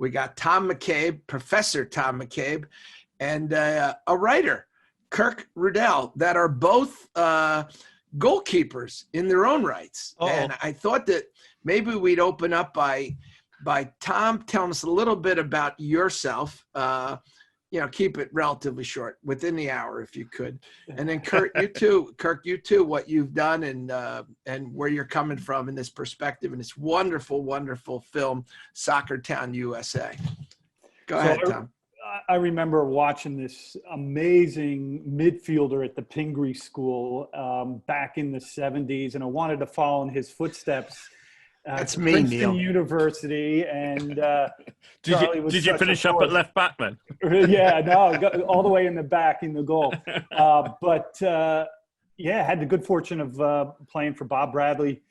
We got Tom McCabe, Professor Tom McCabe, and a writer, Kirk Rudell, that are both goalkeepers in their own rights. Uh-oh. And I thought that maybe we'd open up by Tom telling us a little bit about yourself. Keep it relatively short, within the hour if you could. And then Kirk, you too, what you've done and where you're coming from in this perspective in this wonderful, wonderful film, Soccertown USA. Go ahead, Tom. I remember watching this amazing midfielder at the Pingree School back in the 70s, and I wanted to follow in his footsteps. That's me, Princeton Neil. University, and did you finish up at left back then? Yeah, no, all the way in the back in the goal. But had the good fortune of playing for Bob Bradley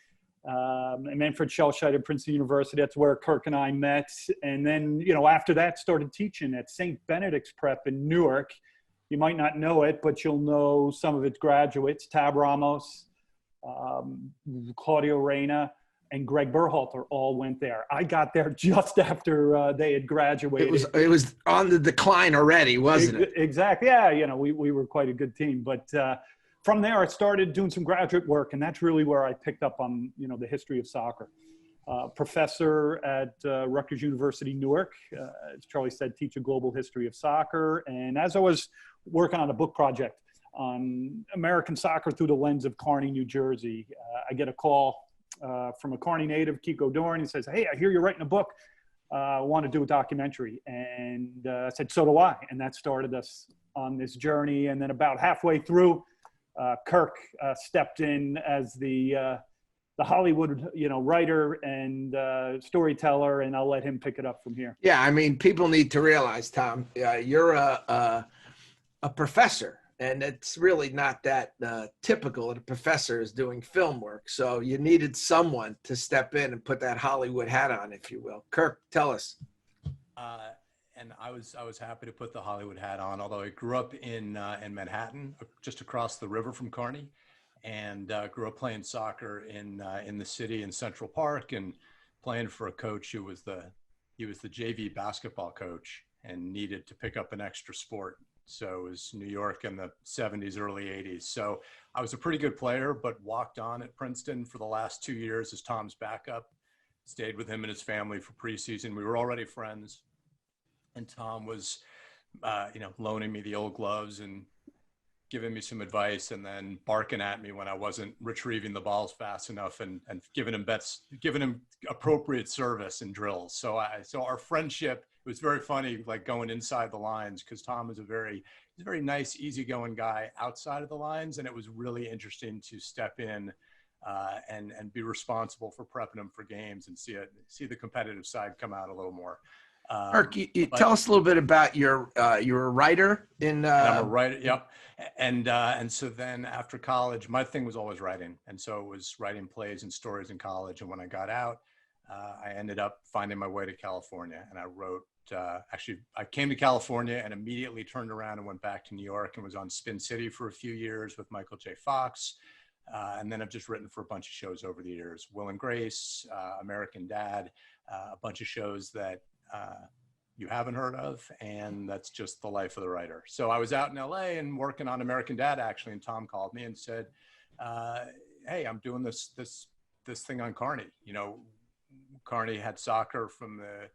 and Manfred Schellscheidt at Princeton University. That's where Kirk and I met. And then, after that, started teaching at St. Benedict's Prep in Newark. You might not know it, but you'll know some of its graduates, Tab Ramos, Claudio Reyna, and Greg Berhalter all went there. I got there just after they had graduated. It was on the decline already, wasn't it? Exactly. Yeah, we were quite a good team. But from there, I started doing some graduate work, and that's really where I picked up on, the history of soccer. Professor at Rutgers University, Newark. As Charlie said, teach a global history of soccer. And as I was working on a book project on American soccer through the lens of Kearny, New Jersey, I get a call from a Kearny native, Kiko Dorn. He says, "Hey, I hear you're writing a book. I want to do a documentary." And I said, "So do I." And that started us on this journey. And then about halfway through, Kirk stepped in as the Hollywood, writer and storyteller, and I'll let him pick it up from here. Yeah, I mean, people need to realize, Tom, you're a professor. And it's really not that typical that a professor is doing film work. So you needed someone to step in and put that Hollywood hat on, if you will. Kirk, tell us. And I was happy to put the Hollywood hat on, although I grew up in Manhattan, just across the river from Kearny, and grew up playing soccer in the city in Central Park, and playing for a coach who was the JV basketball coach and needed to pick up an extra sport. So it was New York in the 70s, early 80s. So I was a pretty good player, but walked on at Princeton for the last 2 years as Tom's backup. Stayed with him and his family for preseason. We were already friends. And Tom was, loaning me the old gloves and giving me some advice, and then barking at me when I wasn't retrieving the balls fast enough, and giving him appropriate service and drills. So our friendship, it was very funny, like going inside the lines, because Tom is a very nice, easygoing guy outside of the lines. And it was really interesting to step in and be responsible for prepping him for games and see the competitive side come out a little more. Kirk, tell us a little bit about you're a writer in. I'm a writer. Yep. And so then after college, my thing was always writing. And so it was writing plays and stories in college. And when I got out, I ended up finding my way to California, and I wrote, I came to California and immediately turned around and went back to New York and was on Spin City for a few years with Michael J. Fox. And then I've just written for a bunch of shows over the years, Will and Grace, American Dad, a bunch of shows that you haven't heard of, and that's just the life of the writer. So I was out in LA and working on American Dad, actually, and Tom called me and said, "Hey, I'm doing this thing on Kearny. Kearny had soccer from the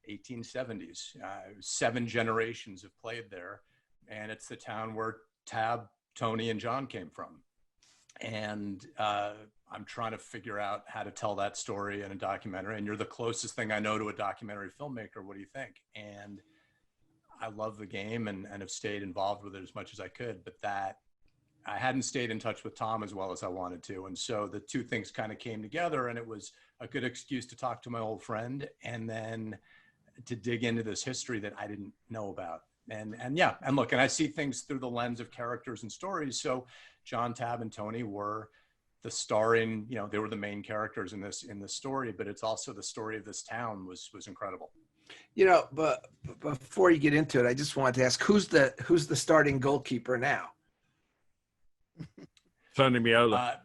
1870s. 7 generations have played there, and it's the town where Tab, Tony, and John came from. And I'm trying to figure out how to tell that story in a documentary. And you're the closest thing I know to a documentary filmmaker. What do you think?" And I love the game and have stayed involved with it as much as I could, but I hadn't stayed in touch with Tom as well as I wanted to. And so the two things kind of came together, and it was a good excuse to talk to my old friend and then to dig into this history that I didn't know about. And look, and I see things through the lens of characters and stories. So John, Tab, and Tony were the starring, they were the main characters in this story, but it's also the story of this town was incredible. But before you get into it, I just wanted to ask, who's the starting goalkeeper now? Tony Meola.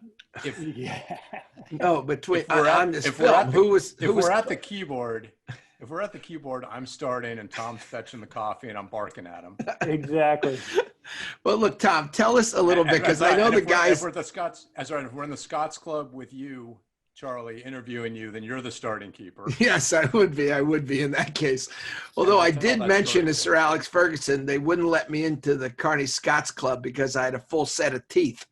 No, between on this if film, we're at the keyboard, If we're at the keyboard, I'm starting and Tom's fetching the coffee and I'm barking at him. Exactly. Well, look, Tom, tell us a little bit, because I know the guys. If we're at the Scots, if we're in the Scots Club with you, Charlie, interviewing you, then you're the starting keeper. Yes, I would be. I would be in that case. Although I did mention to Sir Alex Ferguson, they wouldn't let me into the Kearny Scots Club because I had a full set of teeth.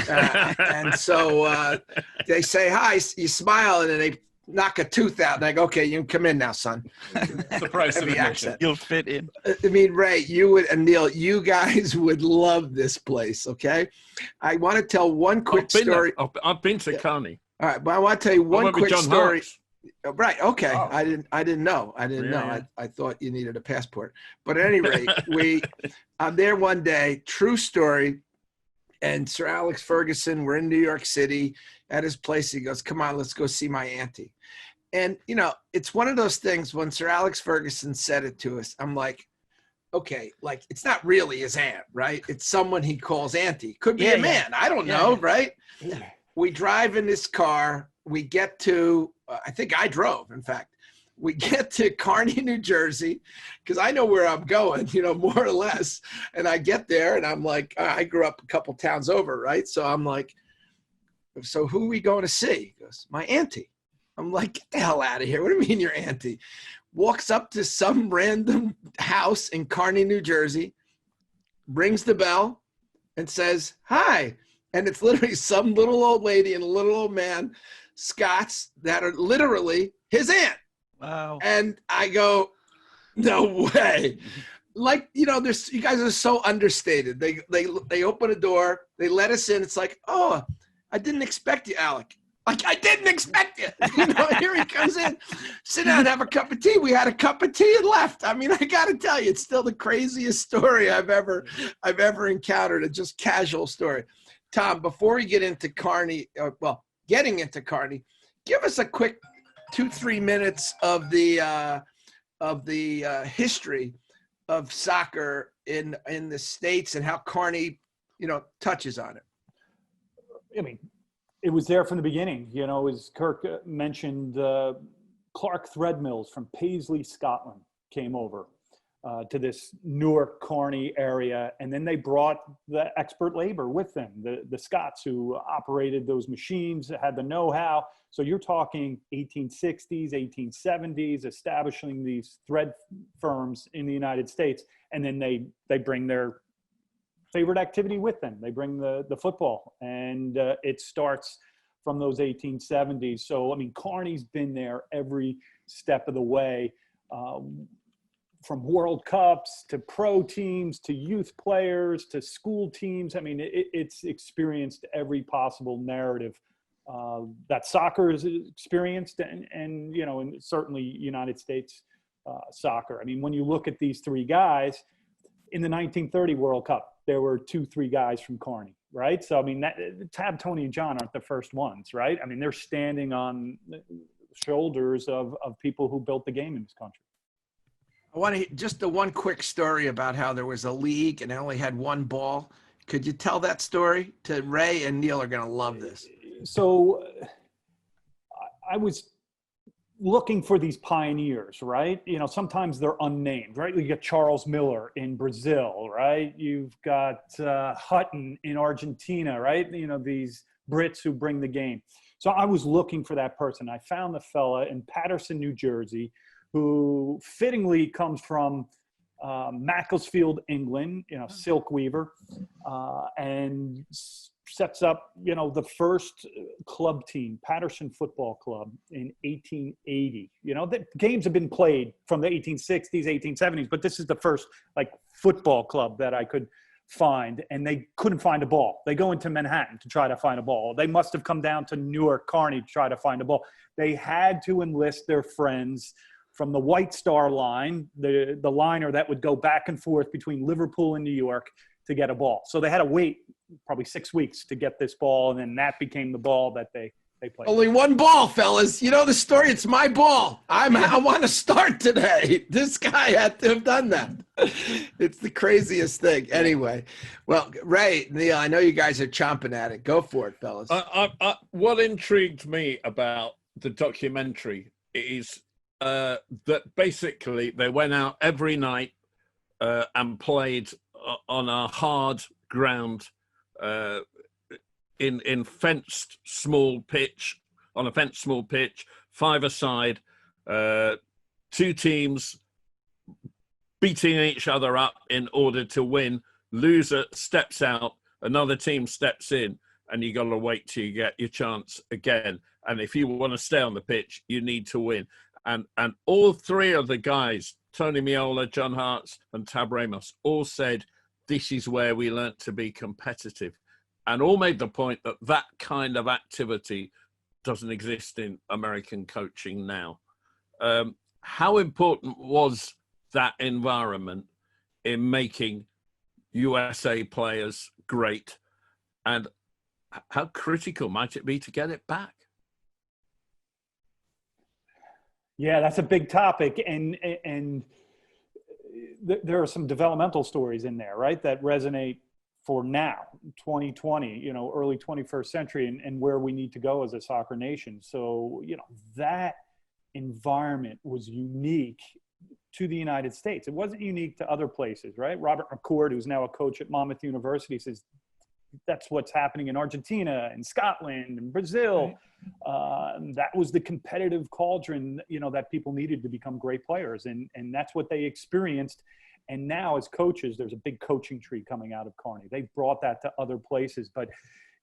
And so they say, hi, you smile, and then they knock a tooth out. And I go, okay, you can come in now, son. It's the price of admission. You'll fit in. I mean, Ray, you would, and Neil, you guys would love this place, okay? I want to tell one quick story. I've been to Kearny. All right, but I want to tell you one quick story. Harkes. Right. Okay. Oh. I didn't know. Yeah. I thought you needed a passport. But at any rate, I'm there one day, true story. And Sir Alex Ferguson, we're in New York City at his place. He goes, come on, let's go see my auntie. And, you know, it's one of those things when Sir Alex Ferguson said it to us, I'm like, okay, like it's not really his aunt, right? It's someone he calls auntie. Could be a man. I don't know, right? Yeah. We drive in this car. We get to, I think I drove, in fact. We get to Kearny, New Jersey, because I know where I'm going, you know, more or less. And I get there and I'm like, I grew up a couple towns over, right? So I'm like, so who are we going to see? He goes, my auntie. I'm like, get the hell out of here. What do you mean your auntie? Walks up to some random house in Kearny, New Jersey, rings the bell and says, hi. And it's literally some little old lady and a little old man, Scots, that are literally his aunt. Wow. And I go, no way. Like, you know, you guys are so understated. They open a door, they let us in. It's like, oh, I didn't expect you, Alec. Like, I didn't expect you. You know, here he comes in, sit down, have a cup of tea. We had a cup of tea and left. I mean, I got to tell you, it's still the craziest story I've ever encountered. A just casual story. Tom, before we get into Kearny, getting into Kearny, give us a quick 2-3 minutes of the history of soccer in the States and how Kearny, you know, touches on it. I mean, it was there from the beginning. You know, as Kirk mentioned, Clark Threadmills from Paisley, Scotland, came over to this Newark, Kearny area, and then they brought the expert labor with them, the Scots who operated those machines, had the know-how. So you're talking 1860s, 1870s, establishing these thread firms in the United States, and then they bring their favorite activity with them. They bring the football, and it starts from those 1870s. So, I mean, Kearny's been there every step of the way, from World Cups to pro teams to youth players to school teams. I mean, it's experienced every possible narrative that soccer has experienced, and you know, and certainly United States soccer. I mean, when you look at these three guys in the 1930 World Cup, there were 2-3 guys from Kearny, right? So, I mean, Tab, Tony, and John aren't the first ones, right? I mean, they're standing on the shoulders of people who built the game in this country. I want to just the one quick story about how there was a league and I only had one ball. Could you tell that story to Ray and Neil? Are going to love this. So I was looking for these pioneers, right? You know, sometimes they're unnamed, right? You got Charles Miller in Brazil, right? You've got Hutton in Argentina, right? You know, these Brits who bring the game. So I was looking for that person. I found the fella in Paterson, New Jersey, who fittingly comes from Macclesfield, England, you know, silk weaver, and sets up, you know, the first club team, Paterson Football Club, in 1880. You know, the games have been played from the 1860s, 1870s, but this is the first, like, football club that I could find, and they couldn't find a ball. They go into Manhattan to try to find a ball. They must have come down to Newark, Kearny to try to find a ball. They had to enlist their friends from the White Star Line, the liner that would go back and forth between Liverpool and New York to get a ball. So they had to wait probably 6 weeks to get this ball, and then that became the ball that they played. Only one ball, fellas. You know the story. It's my ball. I want to start today. This guy had to have done that. It's the craziest thing. Anyway, well, Ray, Neil, I know you guys are chomping at it. Go for it, fellas. What intrigued me about the documentary is that basically they went out every night and played on a hard ground in fenced small pitch, on a fenced small pitch, 5-a-side, 2 teams beating each other up in order to win. Loser steps out, another team steps in, and you got to wait till you get your chance again. And if you want to stay on the pitch, you need to win. And all 3 of the guys, Tony Meola, John Harkes, and Tab Ramos, all said, this is where we learnt to be competitive. And all made the point that that kind of activity doesn't exist in American coaching now. How important was that environment in making USA players great? And how critical might it be to get it back? Yeah, that's a big topic. And there are some developmental stories in there, right, that resonate for now, 2020, early 21st century, and where we need to go as a soccer nation. So, that environment was unique to the United States. It wasn't unique to other places, right? Robert McCord, who's now a coach at Monmouth University, says that's what's happening in Argentina and Scotland and Brazil. That was the competitive cauldron, that people needed to become great players. And that's what they experienced. And now as coaches, there's a big coaching tree coming out of Kearny. They brought that to other places, but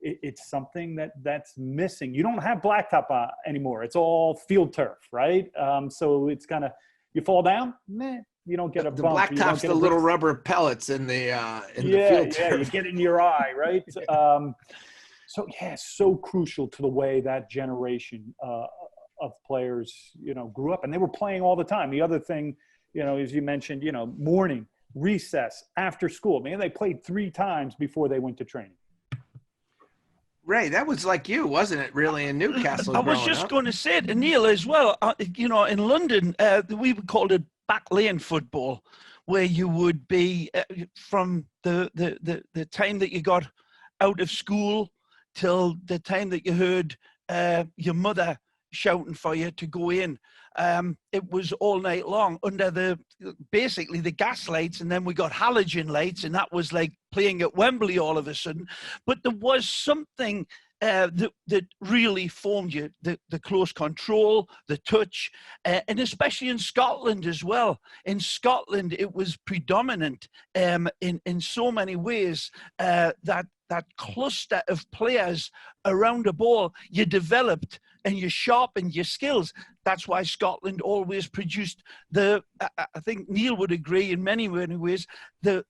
it's something that's missing. You don't have blacktop anymore. It's all field turf, right? So it's kind of, you fall down, you don't get a the bump. blacktop's the little rubber pellets in the field turf. Yeah, you get it in your eye, right? So so crucial to the way that generation of players, grew up, and they were playing all the time. The other thing, as you mentioned, morning, recess, after school. Man, they played 3 times before they went to training. Ray, that was like you, wasn't it, really, in Newcastle? I was just going to say it, Neil, as well. In London, we called it back lane football, where you would be from the time that you got out of school till the time that you heard your mother shouting for you to go in. It was all night long under basically the gas lights, and then we got halogen lights, and that was like playing at Wembley all of a sudden. But there was something that really formed you, the close control, the touch, and especially in Scotland as well. In Scotland, it was predominant in so many ways, that cluster of players around a ball. You developed and you sharpened your skills. That's why Scotland always produced I think Neil would agree in many ways, the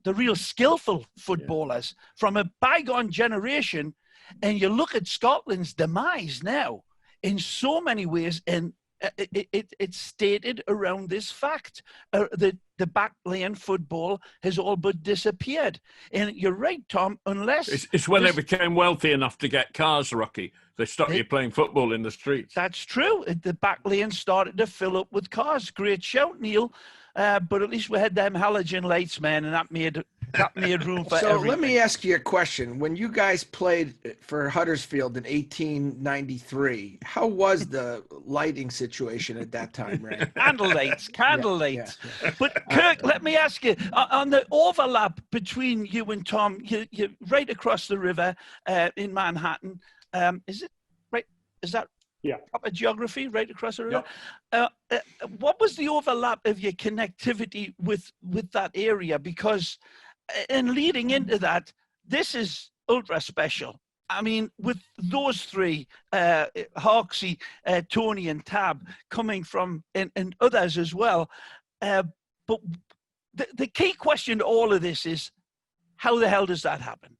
real skillful footballers from a bygone generation. And you look at Scotland's demise now in so many ways, and it's stated around this fact that the back lane football has all but disappeared. And you're right, Tom, unless... It's when they became wealthy enough to get cars, Rocky. They stopped you playing football in the streets. That's true. The back lane started to fill up with cars. Great shout, Neil. But at least we had them halogen lights, man, and that made room for So everything. let me ask you a question. When you guys played for Huddersfield in 1893, how was the lighting situation at that time, Ray? Candle lights. Yeah. But Kirk, let me ask you, on the overlap between you and Tom, you're right across the river in Manhattan. Is it right? Is that proper geography, right across the river? Yep. What was the overlap of your connectivity with that area? Because in leading into that, this is ultra special. I mean, with those 3, Harkes, Tony and Tab coming from, and others as well. But the key question to all of this is, how the hell does that happen?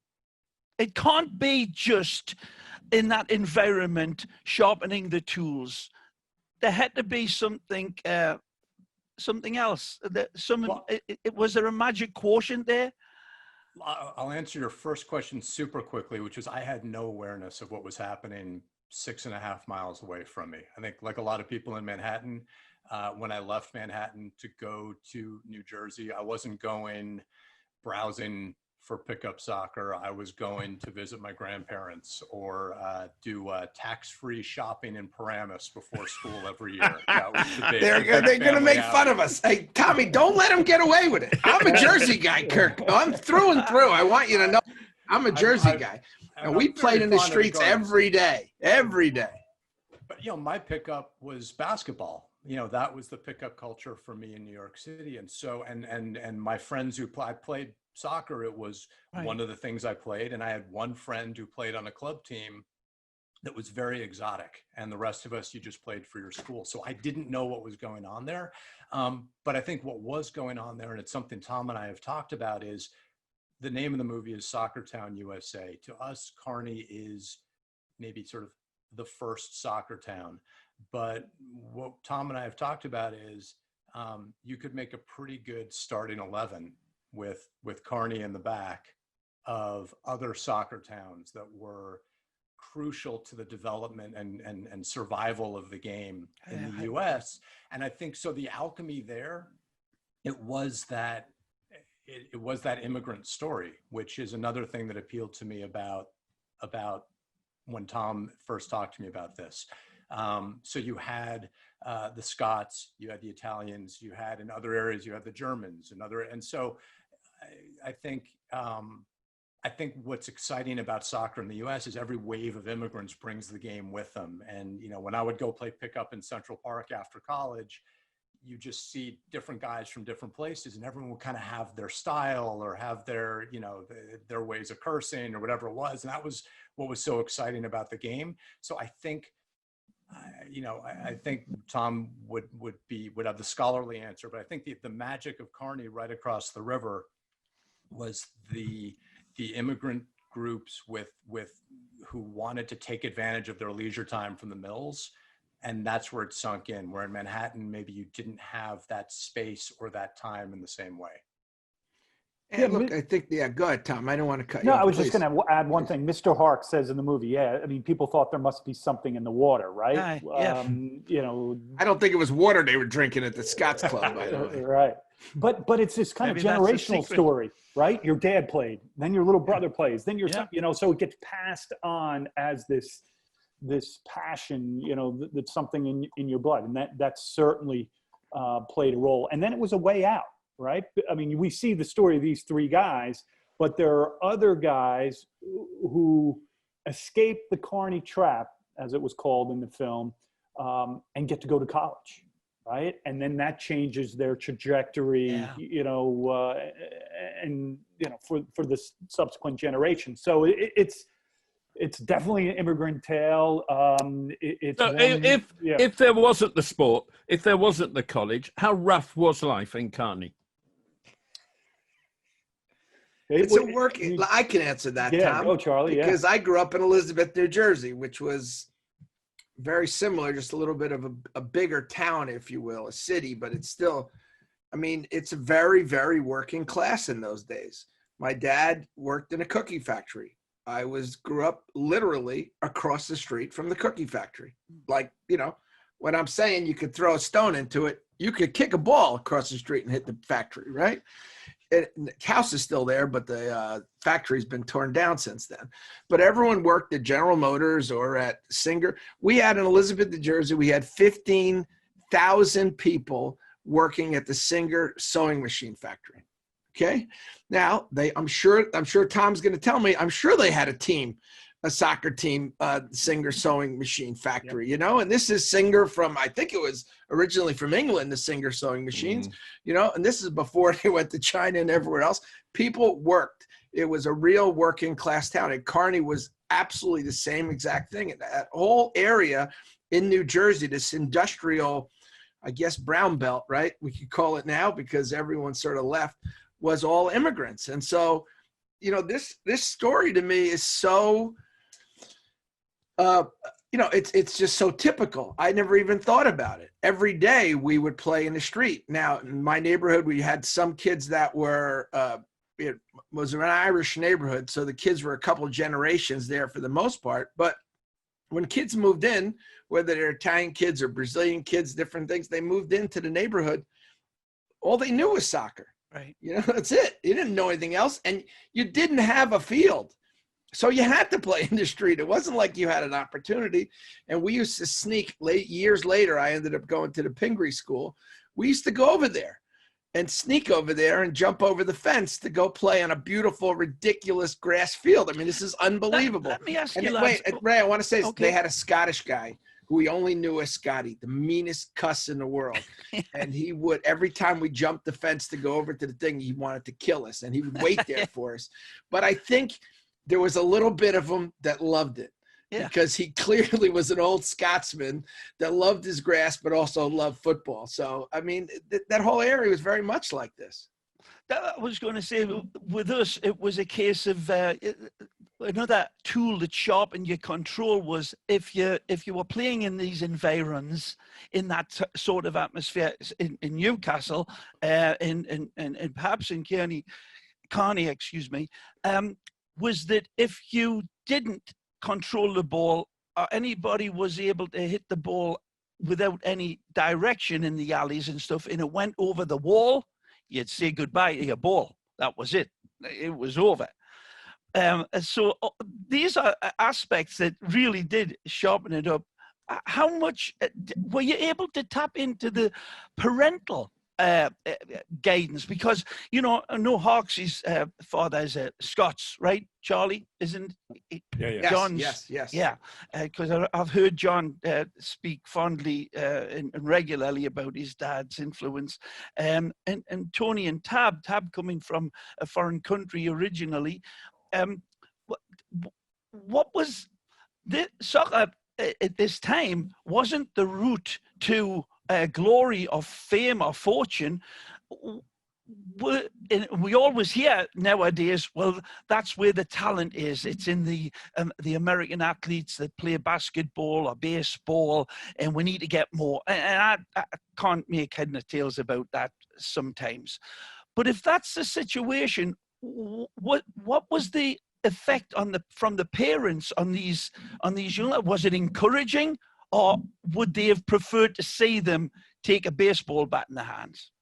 It can't be just in that environment, sharpening the tools. There had to be something else. Was there a magic quotient there? I'll answer your first question super quickly, which is I had no awareness of what was happening 6.5 miles away from me. I think, like a lot of people in Manhattan, when I left Manhattan to go to New Jersey, I wasn't going browsing for pickup soccer, I was going to visit my grandparents or do tax-free shopping in Ramos before school every year. That was the big. They're going to make fun of us. Hey, Tommy, don't let them get away with it. I'm a Jersey guy, Kirk. I'm through and through. I want you to know I'm a Jersey guy. And we played in the streets every day. But, my pickup was basketball. That was the pickup culture for me in New York City. And so, and my friends who played soccer, it was one of the things I played. And I had one friend who played on a club team that was very exotic. And the rest of us, you just played for your school. So I didn't know what was going on there. But I think what was going on there, and it's something Tom and I have talked about, is the name of the movie is Soccertown USA. To us, Kearny is maybe sort of the first soccer town. But what Tom and I have talked about is you could make a pretty good starting 11 with Kearny in the back of other soccer towns that were crucial to the development and survival of the game in the US. And I think so the alchemy there, it was that immigrant story, which is another thing that appealed to me about when Tom first talked to me about this. So you had the Scots, you had the Italians, you had in other areas, you had the Germans and so I think what's exciting about soccer in the US is every wave of immigrants brings the game with them. And, when I would go play pickup in Central Park after college, you just see different guys from different places and everyone will kind of have their style or have their, their ways of cursing or whatever it was. And that was what was so exciting about the game. So I think, I think Tom would have the scholarly answer, but I think the magic of Kearny right across the river was the immigrant groups with who wanted to take advantage of their leisure time from the mills. And that's where it sunk in, where in Manhattan, maybe you didn't have that space or that time in the same way. And look, I think, go ahead, Tom. I don't want to cut you off. No, I was just going to add one thing. Mr. Harkes says in the movie, people thought there must be something in the water, right? Yeah. I don't think it was water they were drinking at the Scots Club, by the way. Right. But it's this kind of generational story, right? Your dad played, then your little brother plays, then your son, so it gets passed on as this passion, that's something in your blood. And that certainly played a role. And then it was a way out, right? I mean, we see the story of these three guys, but there are other guys who escape the Kearny trap, as it was called in the film, and get to go to college, right? And then that changes their trajectory, for the subsequent generation. So it's definitely an immigrant tale. If there wasn't the sport, if there wasn't the college, how rough was life in Kearny? I can answer that, Tom. Go, Charlie. Because I grew up in Elizabeth, New Jersey, which was very similar, just a little bit of a bigger town, if you will, a city, but it's still, it's a very, very working class in those days. My dad worked in a cookie factory. I grew up literally across the street from the cookie factory. Like, when I'm saying you could throw a stone into it, you could kick a ball across the street and hit the factory, right? The house is still there, but the factory's been torn down since then. But everyone worked at General Motors or at Singer. We had in Elizabeth, New Jersey, we had 15,000 people working at the Singer sewing machine factory. Okay. Now I'm sure Tom's going to tell me, I'm sure they had a soccer team, Singer sewing machine factory, and this is Singer from, I think it was originally from England, the Singer sewing machines, and this is before they went to China and everywhere else. People worked. It was a real working class town. And Kearny was absolutely the same exact thing. And that whole area in New Jersey, this industrial, I guess, brown belt, right? We could call it now because everyone sort of left, was all immigrants. And so, this story to me is so, it's just so typical. I never even thought about it. Every day we would play in the street. Now, in my neighborhood, we had some kids that were, it was an Irish neighborhood, so the kids were a couple of generations there for the most part. But when kids moved in, whether they're Italian kids or Brazilian kids, different things, they moved into the neighborhood, all they knew was soccer. Right. You know, that's it. You didn't know anything else, and you didn't have a field. So you had to play in the street. It wasn't like you had an opportunity. And we used to sneak years later. I ended up going to the Pingree school. We used to go over there and sneak over there and jump over the fence to go play on a beautiful, ridiculous grass field. I mean, this is unbelievable. Let me ask and you, wait, lads. Ray, I want to say this. Okay. They had a Scottish guy who we only knew as Scotty, the meanest cuss in the world. And he would, every time we jumped the fence to go over to the thing, he wanted to kill us. And he would wait there for us. But I think there was a little bit of him that loved it. Yeah. Because he clearly was an old Scotsman that loved his grass, but also loved football. So, I mean, that whole area was very much like this. I was going to say, with us, it was a case of another tool that sharpened your control was if you were playing in these environs, in that sort of atmosphere in Newcastle, and perhaps in Kearny, excuse me, was that if you didn't control the ball, or anybody was able to hit the ball without any direction in the alleys and stuff, and it went over the wall, you'd say goodbye to your ball. That was it. It was over. So these are aspects that really did sharpen it up. How much were you able to tap into the parental guidance? Because, you know, I know Harkes' father is Scots, right? Charlie, isn't he? Yeah. John's, Yes. Yeah, because I've heard John speak fondly and regularly about his dad's influence. And Tony and Tab coming from a foreign country originally. What was the soccer at this time wasn't the route to glory or fame or fortune. We always hear nowadays, well, that's where the talent is. It's in the American athletes that play basketball or baseball, and we need to get more. And I can't make head nor tails about that sometimes. But if that's the situation, what was the effect from the parents on these young? Was it encouraging, or would they have preferred to see them take a baseball bat in their hands?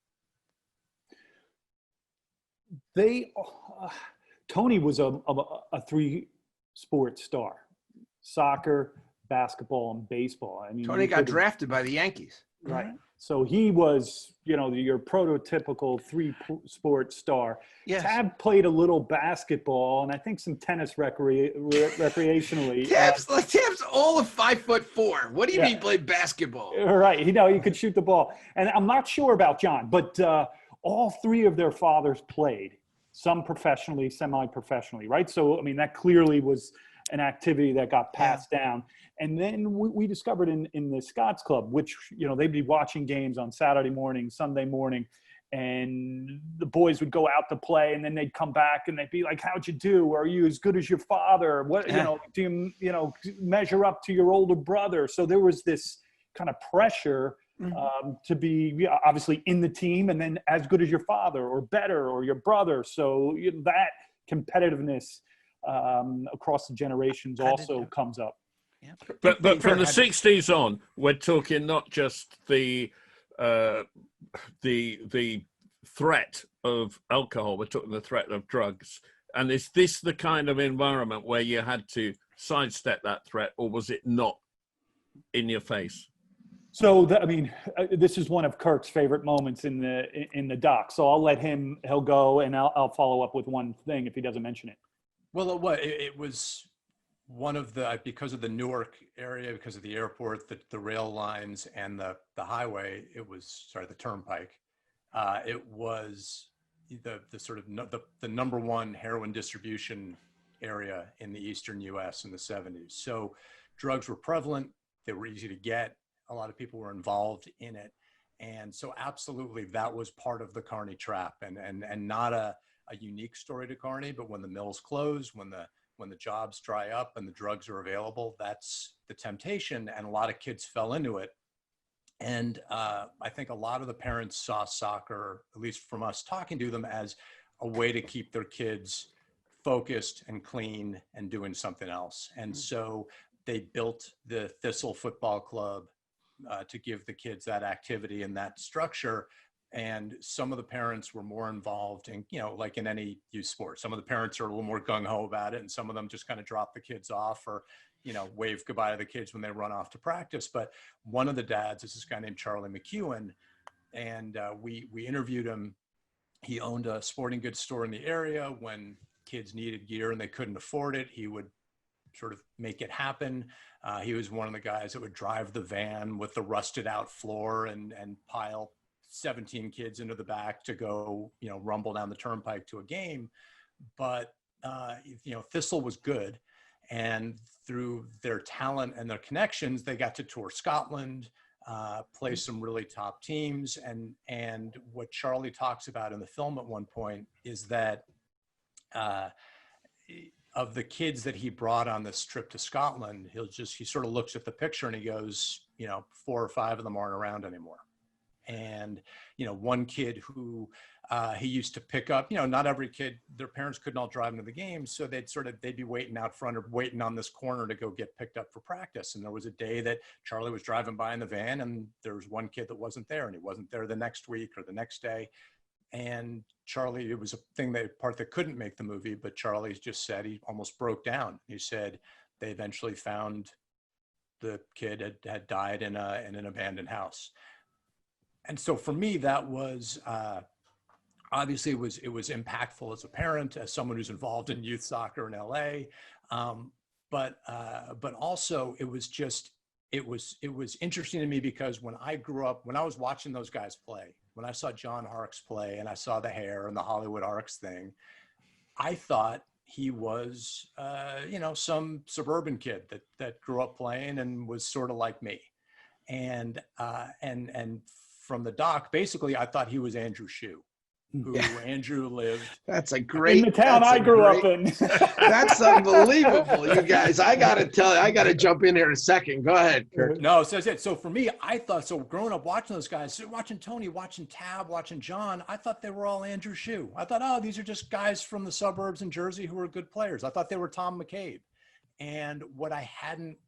Tony was a three-sport star: soccer, basketball, and baseball. I mean, Tony got drafted by the Yankees. Right. So he was, you know, your prototypical three-sport star. Yes. Tab played a little basketball and I think some tennis recreationally. Tab's all of 5'4". What do you mean play basketball? Right. You know, he could shoot the ball. And I'm not sure about John, but all three of their fathers played, some professionally, semi-professionally, right? So, I mean, that clearly was an activity that got passed down. And then we discovered in the Scots Club, which, you know, they'd be watching games on Saturday morning, Sunday morning, and the boys would go out to play, and then they'd come back and they'd be like, how'd you do? Are you as good as your father? What, you know, do you measure up to your older brother? So there was this kind of pressure to be obviously in the team and then as good as your father or better or your brother. So that competitiveness across the generations also comes up. Yeah. But from the 60s on, we're talking not just the threat of alcohol, we're talking the threat of drugs. And is this the kind of environment where you had to sidestep that threat, or was it not in your face? So, this is one of Kirk's favorite moments in the doc. So I'll let he'll go, and I'll follow up with one thing if he doesn't mention it. Well, it was one of because of the Newark area, because of the airport, the rail lines, and the highway. The turnpike. It was the sort of the number one heroin distribution area in the eastern U.S. in the 70s. So drugs were prevalent. They were easy to get. A lot of people were involved in it. And so absolutely that was part of the Kearny trap, and not a unique story to Kearny, but when the mills close, when the jobs dry up and the drugs are available, that's the temptation. And a lot of kids fell into it. And I think a lot of the parents saw soccer, at least from us talking to them, as a way to keep their kids focused and clean and doing something else. And so they built the Thistle Football Club to give the kids that activity and that structure. And some of the parents were more involved in, you know, like in any youth sport, some of the parents are a little more gung-ho about it, and some of them just kind of drop the kids off or, you know, wave goodbye to the kids when they run off to practice. But one of the dads is this guy named Charlie McEwen, and we interviewed him. He owned a sporting goods store in the area. When kids needed gear and they couldn't afford it, he would sort of make it happen. He was one of the guys that would drive the van with the rusted out floor and pile 17 kids into the back to go, you know, rumble down the turnpike to a game. But, you know, Thistle was good. And through their talent and their connections, they got to tour Scotland, play some really top teams. And what Charlie talks about in the film at one point is that of the kids that he brought on this trip to Scotland, he sort of looks at the picture and he goes, you know, 4 or 5 of them aren't around anymore. And, you know, one kid who he used to pick up, you know, not every kid, their parents couldn't all drive them to the game. So they'd be waiting out front or waiting on this corner to go get picked up for practice. And there was a day that Charlie was driving by in the van and there was one kid that wasn't there, and he wasn't there the next week or the next day. And Charlie, it was a part that couldn't make the movie, but Charlie just said he almost broke down. He said they eventually found the kid had died in an abandoned house. And so for me, that was obviously it was impactful as a parent, as someone who's involved in youth soccer in LA, but also it was interesting to me because when I grew up, when I was watching those guys play, when I saw John Harkes play and I saw the hair and the Hollywood Harkes thing, I thought he was you know, some suburban kid that grew up playing and was sort of like me, and from the doc, basically, I thought he was Andrew Shue, who Andrew lived. That's a great. In the town I grew up in. That's unbelievable, you guys. I got to jump in here in a second. Go ahead, Kirk. No, so for me, I thought, so growing up watching those guys, watching Tony, watching Tab, watching John, I thought they were all Andrew Shue. I thought, oh, these are just guys from the suburbs in Jersey who are good players. I thought they were Tom McCabe. And what I hadn't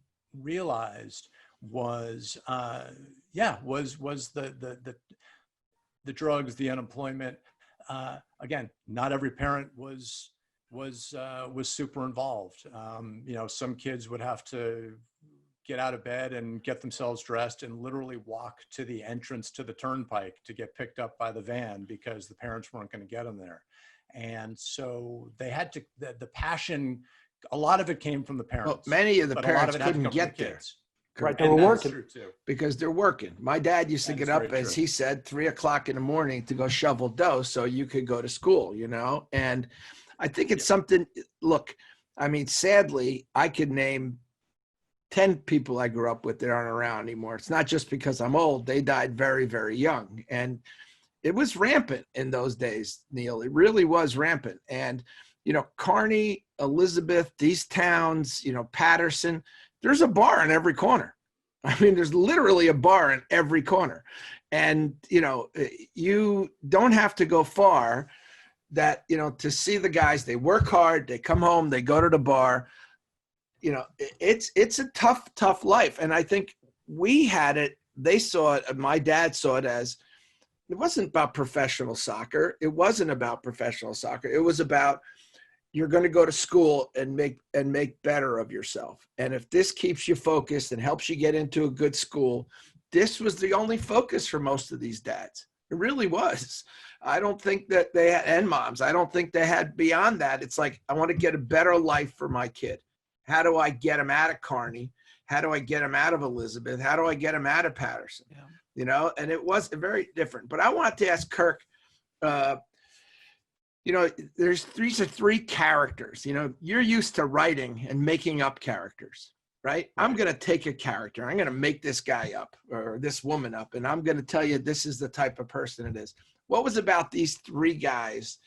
realized was the drugs, the unemployment. Again, not every parent was super involved. You know, some kids would have to get out of bed and get themselves dressed and literally walk to the entrance to the turnpike to get picked up by the van because the parents weren't going to get them there. And so they had to, the passion, a lot of it came from the parents. Well, many of the parents couldn't get there. Right, they were working because they're working. My dad used to get up, as he said, 3 o'clock in the morning to go shovel dough so you could go to school, you know? And I think it's something, look, I mean, sadly, I could name 10 people I grew up with that aren't around anymore. It's not just because I'm old. They died very, very young. And it was rampant in those days, Neil. It really was rampant. And, you know, Kearny, Elizabeth, these towns, you know, Patterson, there's a bar in every corner. I mean, there's literally a bar in every corner. And, you know, you don't have to go far that, you know, to see the guys, they work hard, they come home, they go to the bar. You know, it's a tough life. And I think we had it, they saw it, my dad saw it as, it wasn't about professional soccer. It wasn't about professional soccer. It was about, you're going to go to school and make better of yourself. And if this keeps you focused and helps you get into a good school, this was the only focus for most of these dads. It really was. I don't think that they had, and moms, I don't think they had beyond that. It's like, I want to get a better life for my kid. How do I get him out of Kearny? How do I get him out of Elizabeth? How do I get him out of Patterson? Yeah. You know, and it was very different. But I wanted to ask Kirk, you know, these are 3 characters. You know, you're used to writing and making up characters, right? I'm going to take a character. I'm going to make this guy up or this woman up, and I'm going to tell you this is the type of person it is. What was about these 3 guys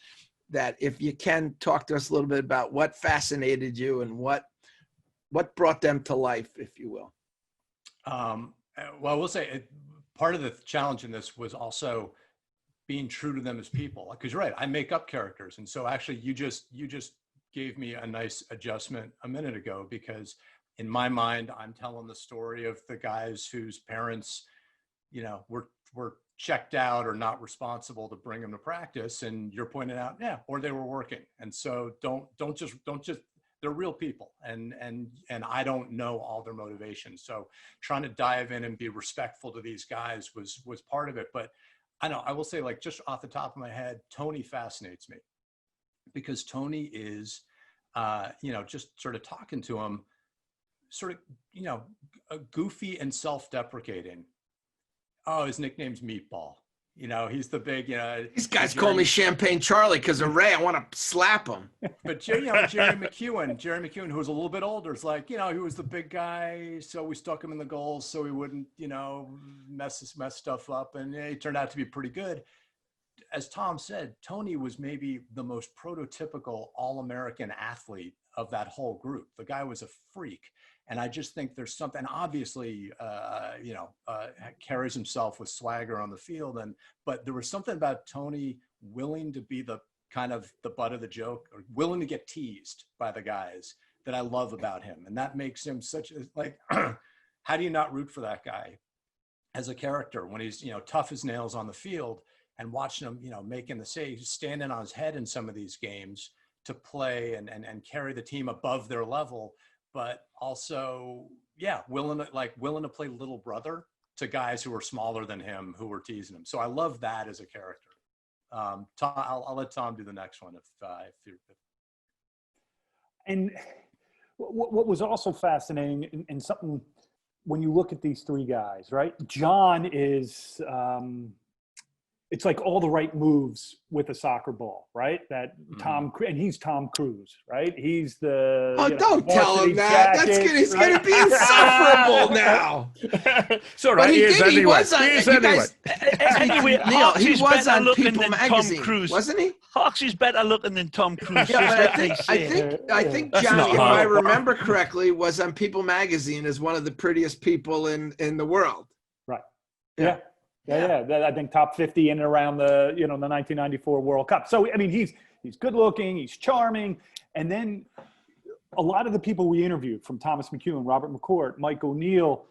that, if you can, talk to us a little bit about what fascinated you and what brought them to life, if you will? Well, I will say part of the challenge in this was also being true to them as people, because you're right, I make up characters. And so actually you just gave me a nice adjustment a minute ago, because in my mind, I'm telling the story of the guys whose parents, you know, were checked out or not responsible to bring them to practice. And you're pointing out, yeah, or they were working. And so don't just, they're real people. And I don't know all their motivations. So trying to dive in and be respectful to these guys was part of it. But I know, I will say, like, just off the top of my head, Tony fascinates me, because Tony is, just sort of talking to him, sort of, goofy and self-deprecating. Oh, his nickname's Meatball. He's the big, These guys call me Champagne Charlie because of Ray. I want to slap him. But, Jerry McEwen, who was a little bit older, is like, he was the big guy. So we stuck him in the goals so he wouldn't, mess stuff up. And he turned out to be pretty good. As Tom said, Tony was maybe the most prototypical All-American athlete of that whole group. The guy was a freak. And I just think there's something, obviously, carries himself with swagger on the field. But there was something about Tony willing to be the kind of the butt of the joke, or willing to get teased by the guys, that I love about him. And that makes him such a, like, how do you not root for that guy as a character when he's, tough as nails on the field, and watching him, making the save, standing on his head in some of these games to play and carry the team above their level. But also, willing to play little brother to guys who are smaller than him, who were teasing him. So I love that as a character. Tom, I'll let Tom do the next one. And what was also fascinating, and something, when you look at these three guys, right? John is, it's like all the right moves with a soccer ball, right? That and he's Tom Cruise, right? He's the. Oh, don't tell him that. He's going to be insufferable now. It's all right. He was on People Magazine, wasn't he? Harkes is better looking than Tom Cruise. Yeah, but I think Johnny, if I remember correctly, was on People Magazine as one of the prettiest people in the world. Right. Yeah. Yeah. I think top 50 in and around the, the 1994 World Cup. So, I mean, he's good looking, he's charming. And then a lot of the people we interviewed, from Thomas McEwen, Robert McCourt, Mike O'Neill,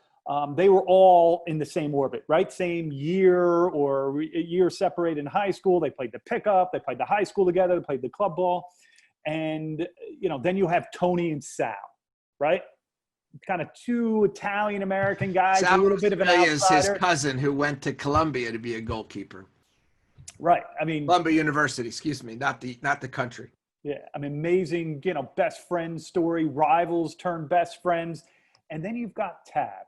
they were all in the same orbit, right? Same year or a year separated in high school. They played the pickup, they played the high school together, they played the club ball. And, then you have Tony and Sal, right? Kind of two Italian-American guys, Sal a little bit of an outsider. Is his cousin who went to Columbia to be a goalkeeper. Right. I mean, Columbia University, excuse me, not the country. Yeah. I mean, amazing, best friend story, rivals turn best friends. And then you've got Tab,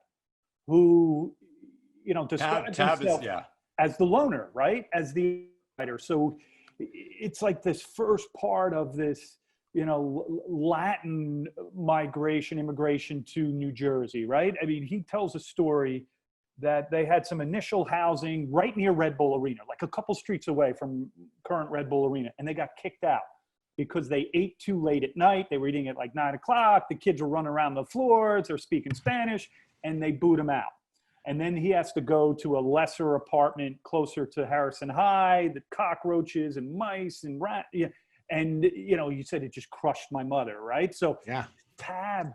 who, describes himself as the loner, right? As the writer. So it's like this first part of this, Latin immigration to New Jersey, right? I mean, he tells a story that they had some initial housing right near Red Bull Arena, like a couple streets away from current Red Bull Arena, and they got kicked out because they ate too late at night. They were eating at like 9 o'clock. The kids were running around the floors. They're speaking Spanish, and they boot him out. And then he has to go to a lesser apartment closer to Harrison High, the cockroaches and mice and rat. Yeah. And, you said it just crushed my mother, right? So Tab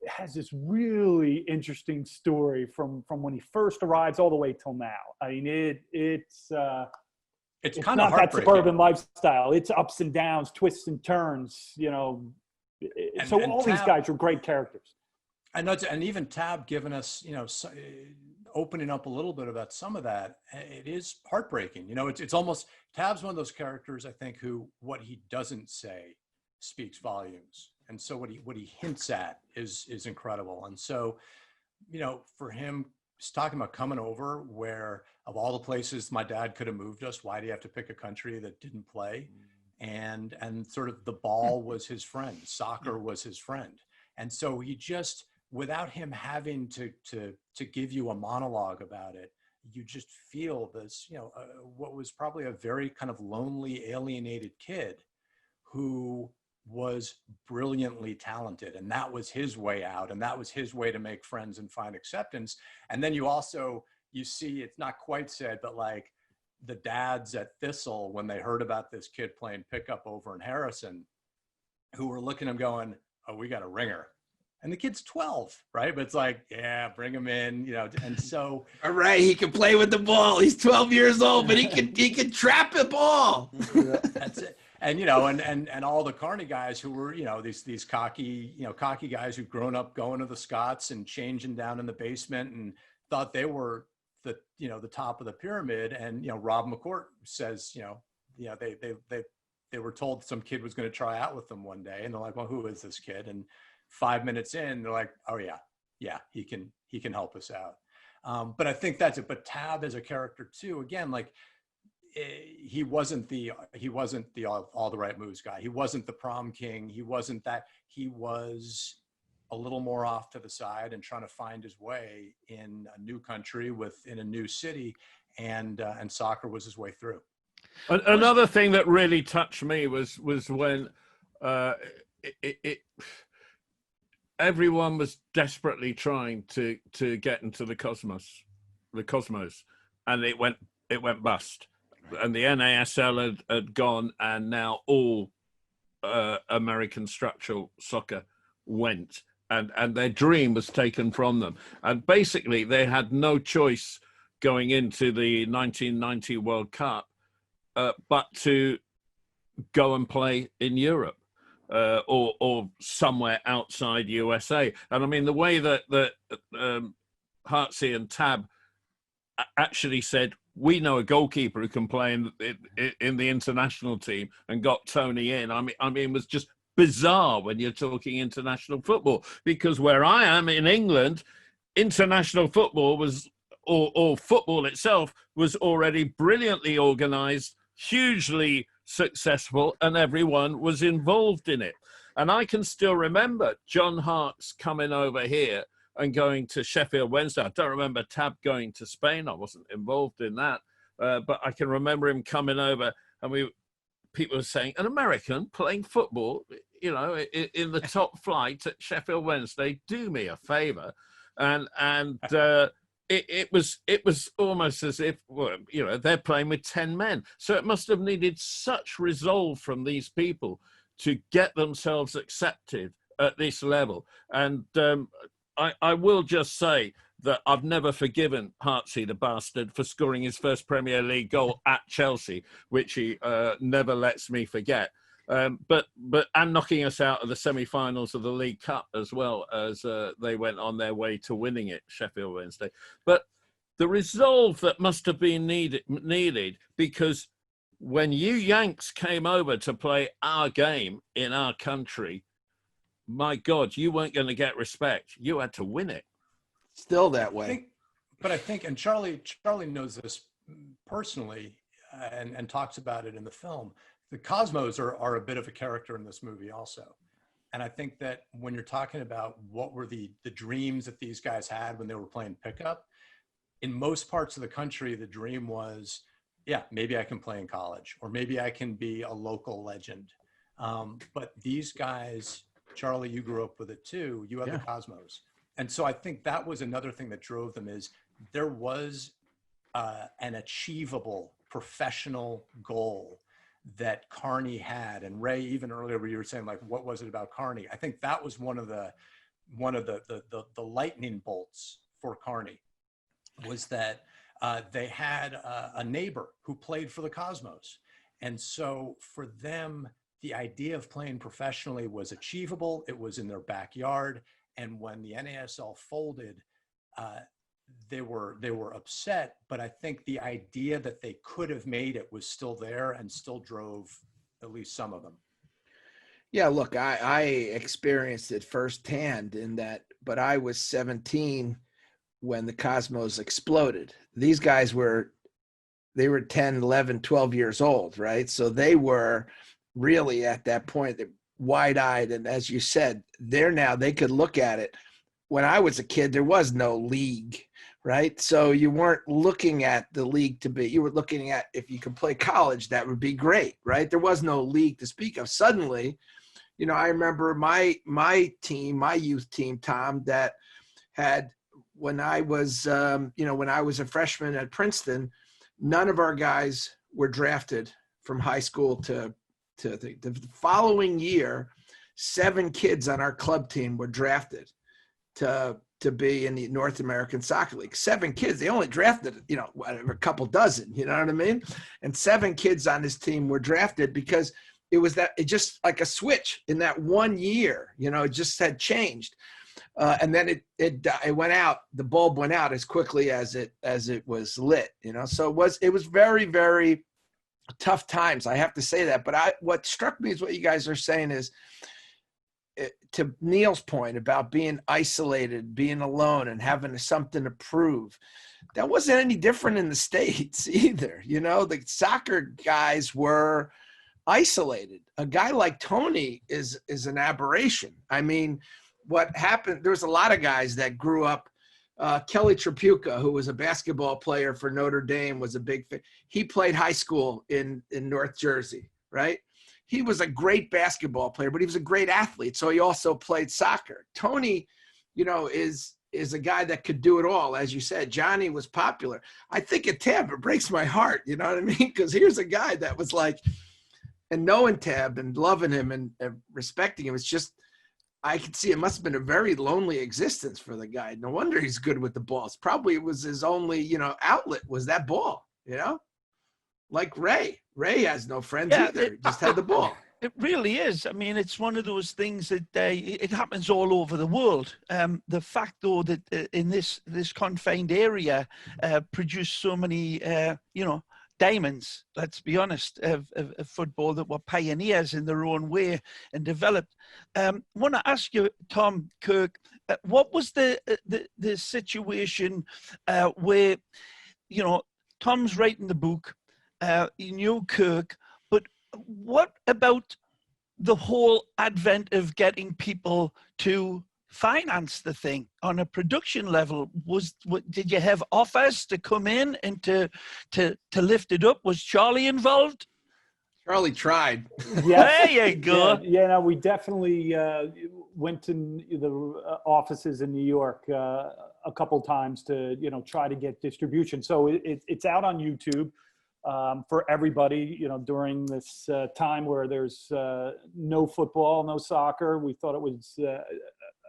has this really interesting story from when he first arrives all the way till now. I mean, it's kind not of that suburban lifestyle. It's ups and downs, twists and turns, so all these guys are great characters. I know, and even Tab giving us, opening up a little bit about some of that. It is heartbreaking. It's almost, Tab's one of those characters, I think, who what he doesn't say speaks volumes. And so what he hints at is incredible. And so, for him, he's talking about coming over where, of all the places my dad could have moved us, why do you have to pick a country that didn't play? And sort of the ball was his friend. Soccer was his friend. And so he just, without him having to give you a monologue about it, you just feel this, what was probably a very kind of lonely, alienated kid who was brilliantly talented. And that was his way out. And that was his way to make friends and find acceptance. And then you see, it's not quite said, but like the dads at Thistle, when they heard about this kid playing pickup over in Harrison, who were looking at him going, oh, we got a ringer. And the kid's 12, right? But it's like, yeah, bring him in, and so. All right, he can play with the ball. He's 12 years old, but he can trap a ball. That's it. And, and all the Kearny guys who were, these cocky guys who've grown up going to the Scots and changing down in the basement and thought they were the top of the pyramid. And, Rob McCourt says, they were told some kid was going to try out with them one day. And they're like, well, who is this kid? And 5 minutes in, they're like, oh yeah, he can help us out. But I think that's it. But Tab as a character too, again, like he wasn't the all the right moves guy. He wasn't the prom king. He wasn't that. He was a little more off to the side and trying to find his way in a new country in a new city, and soccer was his way through. Another thing that really touched me was when everyone was desperately trying to get into the Cosmos, and it went bust. And the NASL had gone, and now all American structural soccer went, and their dream was taken from them. And basically, they had no choice going into the 1990 World Cup but to go and play in Europe. Or somewhere outside USA. And I mean, the way that Harkes and Tab actually said, we know a goalkeeper who can play in the international team, and got Tony in. I mean, it was just bizarre when you're talking international football, because where I am in England, international football was, or football itself was already brilliantly organized, hugely successful, and everyone was involved in it. And I can still remember John Harkes coming over here and going to Sheffield Wednesday. I don't remember Tab going to Spain. I wasn't involved in that. But I can remember him coming over, and people were saying, an American playing football, in the top flight at Sheffield Wednesday, do me a favor. And it was almost as if, they're playing with 10 men. So it must have needed such resolve from these people to get themselves accepted at this level. And I will just say that I've never forgiven Harkes the bastard for scoring his first Premier League goal at Chelsea, which he never lets me forget. But and knocking us out of the semi-finals of the League Cup as well, as they went on their way to winning it, Sheffield Wednesday. But the resolve that must have been needed, because when you Yanks came over to play our game in our country, my God, you weren't going to get respect. You had to win it. Still that way. I think, and Charlie knows this personally, and talks about it in the film. The Cosmos are a bit of a character in this movie also. And I think that when you're talking about what were the dreams that these guys had when they were playing pickup, in most parts of the country, the dream was, yeah, maybe I can play in college, or maybe I can be a local legend. But these guys, Charlie, you grew up with it too. You had the Cosmos. And so I think that was another thing that drove them, is there was an achievable professional goal that Kearny had. And Ray, even earlier where you were saying, like, what was it about Kearny? I think that was one of the lightning bolts for Kearny, was that they had a neighbor who played for the Cosmos. And so for them, the idea of playing professionally was achievable. It was in their backyard. And when the NASL folded, they were upset, but I think the idea that they could have made it was still there and still drove at least some of them. Yeah, look, I experienced it firsthand in that, but I was 17 when the Cosmos exploded. These guys were 10, 11, 12 years old, right? So they were really at that point, wide-eyed. And as you said, they could look at it. When I was a kid, there was no league, right? So you weren't looking at the league you were looking at, if you could play college, that would be great, right? There was no league to speak of. Suddenly, I remember my youth team, Tom, that had, when I was a freshman at Princeton, none of our guys were drafted from high school to the following year. 7 kids on our club team were drafted to be in the North American Soccer League. 7 kids. They only drafted, whatever, a couple dozen, you know what I mean? And 7 kids on this team were drafted because it just like a switch in that 1 year, it just had changed. And then it went out, the bulb went out as quickly as it was lit, So it was very, very tough times. I have to say that. But what struck me is what you guys are saying is, to Neil's point about being isolated, being alone, and having something to prove, that wasn't any different in the States either. The soccer guys were isolated. A guy like Tony is an aberration. I mean, what happened, there was a lot of guys that grew up. Kelly Tripucka, who was a basketball player for Notre Dame, was a big fan. He played high school in North Jersey, right? He was a great basketball player, but he was a great athlete. So he also played soccer. Tony, is a guy that could do it all. As you said, Johnny was popular. I think at Tab, it breaks my heart. You know what I mean? Because here's a guy that was like, and knowing Tab and loving him and respecting him, it's just, I could see it must have been a very lonely existence for the guy. No wonder he's good with the balls. Probably it was his only, outlet was that ball, Like Ray. Ray has no friends either. He just had the ball. It really is. I mean, it's one of those things that it happens all over the world. The fact, though, that in this confined area produced so many, diamonds, let's be honest, of football that were pioneers in their own way and developed. I want to ask you, Tom, Kirk, what was the situation where, Tom's writing the book, you knew Kirk, but what about the whole advent of getting people to finance the thing on a production level? Did you have offers to come in and to lift it up? Was Charlie involved? Charlie tried. Yes. There you go. Yeah, no, we definitely went to the offices in New York a couple times to try to get distribution. So it's out on YouTube. For everybody, during this time where there's no football, no soccer, we thought it was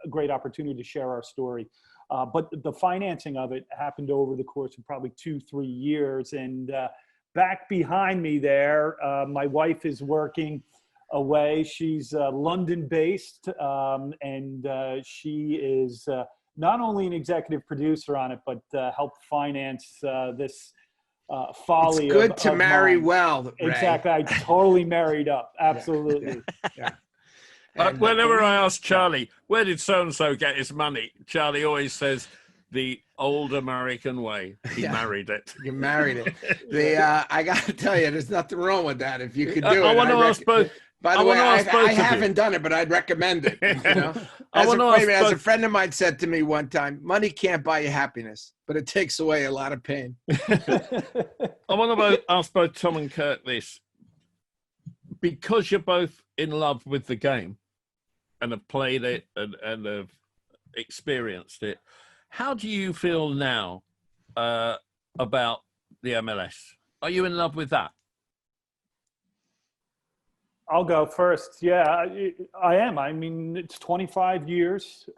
a great opportunity to share our story. But the financing of it happened over the course of probably 2-3 years. And back behind me there, my wife is working away. She's London-based, and she is not only an executive producer on it, but helped finance this folly. It's good of to marry mine. well, Ray. Exactly. I totally married up. Absolutely. Yeah. Whenever I ask Charlie, where did so-and-so get his money? Charlie always says, the old American way. He married it. You married it. I got to tell you, there's nothing wrong with that. If you could do it. I want to ask both. By the way, I haven't done it, but I'd recommend it. As a friend of mine said to me one time, money can't buy you happiness, but it takes away a lot of pain. I want to ask both Tom and Kirk this. Because you're both in love with the game and have played it and have experienced it, how do you feel now about the MLS? Are you in love with that? I'll go first. Yeah, I am. I mean, it's 25 years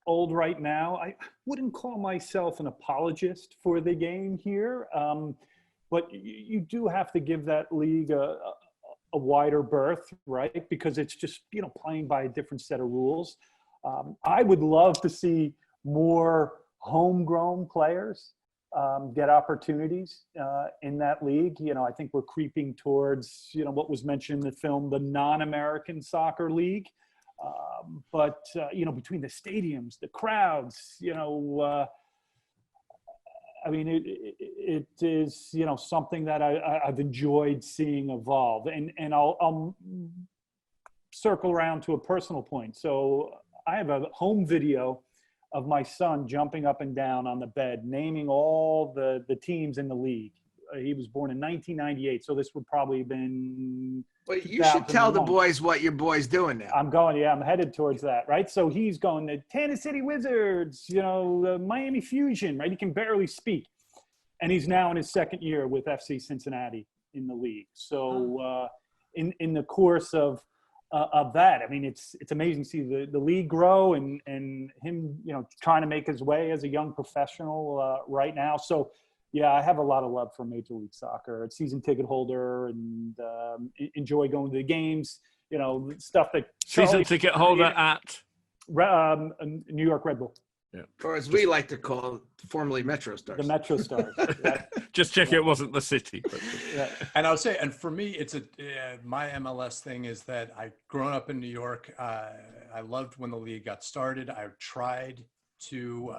old right now. I wouldn't call myself an apologist for the game here, but you do have to give that league a wider berth, right? Because it's just, playing by a different set of rules. I would love to see more homegrown players get opportunities in that league. I think we're creeping towards, what was mentioned in the film, the non-American soccer league. But between the stadiums, the crowds, I mean, it is, something that I've enjoyed seeing evolve. And I'll circle around to a personal point. So I have a home video of my son jumping up and down on the bed, naming all the teams in the league. He was born in 1998, so this would probably have been. Well, you should tell the boys what your boy's doing now. I'm headed towards that, right? So he's going to Kansas City Wizards, Miami Fusion, right? He can barely speak. And he's now in his second year with FC Cincinnati in the league. So in the course of of that. I mean, it's amazing to see the league grow and him, you know, trying to make his way as a young professional right now. So, yeah, I have a lot of love for Major League Soccer. A season ticket holder and enjoy going to the games. You know, stuff that Season ticket holder at New York Red Bull. Yeah. Or as we like to call it, formerly Metro Stars. The Metro Stars. Yeah. Just check it wasn't the city. But. Yeah. And I would say, and for me, it's my MLS thing is that I grown up in New York. I loved when the league got started. I tried to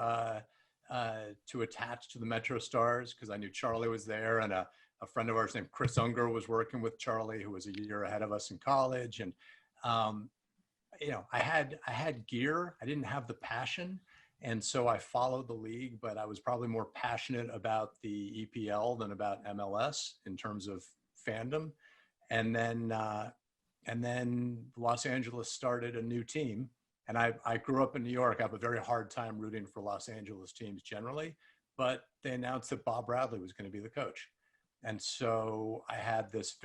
attach to the Metro Stars because I knew Charlie was there, and a friend of ours named Chris Unger was working with Charlie, who was a year ahead of us in college. And you know, I had gear. I didn't have the passion. And so I followed the league, but I was probably more passionate about the EPL than about MLS in terms of fandom. And then Los Angeles started a new team. And I grew up in New York. I have a very hard time rooting for Los Angeles teams generally, but they announced that Bob Bradley was going to be the coach. And so I had this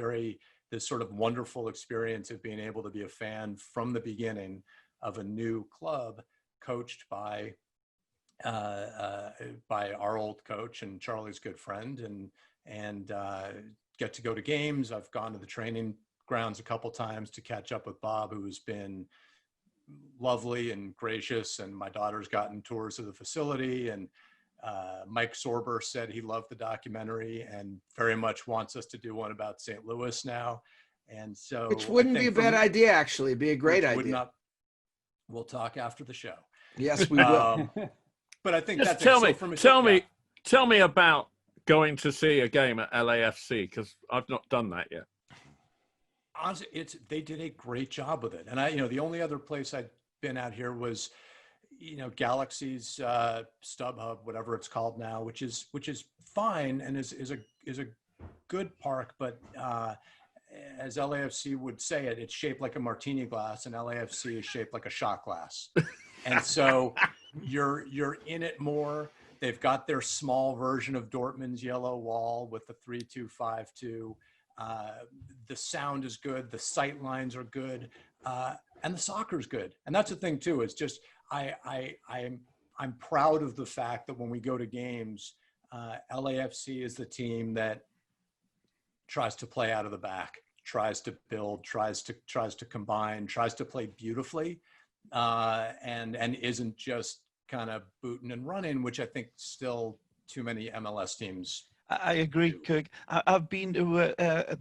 sort of wonderful experience of being able to be a fan from the beginning of a new club coached by our old coach and Charlie's good friend, and get to go to games. I've gone to the training grounds a couple times to catch up with Bob, who's been lovely and gracious, and my daughter's gotten tours of the facility, and Mike Sorber said he loved the documentary and very much wants us to do one about St. Louis now. And so, which wouldn't be a bad idea, actually. It'd be a great idea. We'll talk after the show. Yes, we will. But I think Just that's tell me about going to see a game at LAFC, because I've not done that yet. Honestly, they did a great job with it. And the only other place I'd been out here was, Galaxy's StubHub, whatever it's called now, which is fine and is a good park, but as LAFC would say it's shaped like a martini glass, and LAFC is shaped like a shot glass. And so you're in it more. They've got their small version of Dortmund's yellow wall with the 3-2-5-2. The sound is good. The sight lines are good. And the soccer's good. And that's the thing too, is just, I'm proud of the fact that when we go to games, LAFC is the team that tries to play out of the back, tries to build, tries to combine, tries to play beautifully, and isn't just kind of booting and running, which I think still too many MLS teams. I agree, Kirk. I've been to a